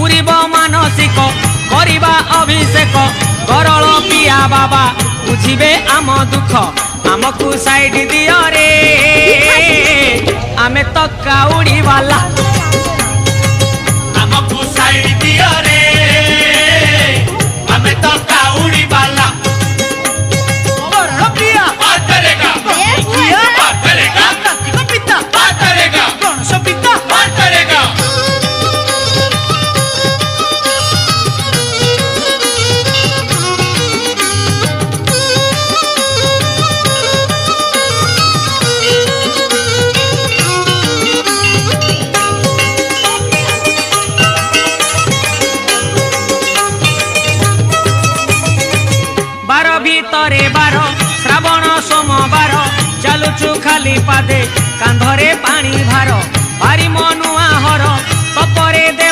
पूरीब मानसिक करिबा अभिषेक करल पिया बाबा बुझिबे आम दुख आमको साइड दियो रे आमे तो काउड़ी वाला आमको साइड दियो रे आमे तो काउड़ी वाला पिया बात करेगा बात करेगा कार्तिक पिता बात करेगा गणेश पिता बात करेगा बार भीतरे बार श्रावण सोमवार चलुचु खाली पादे कांधरे पानी भार भारी मनुआ हर तपरे दे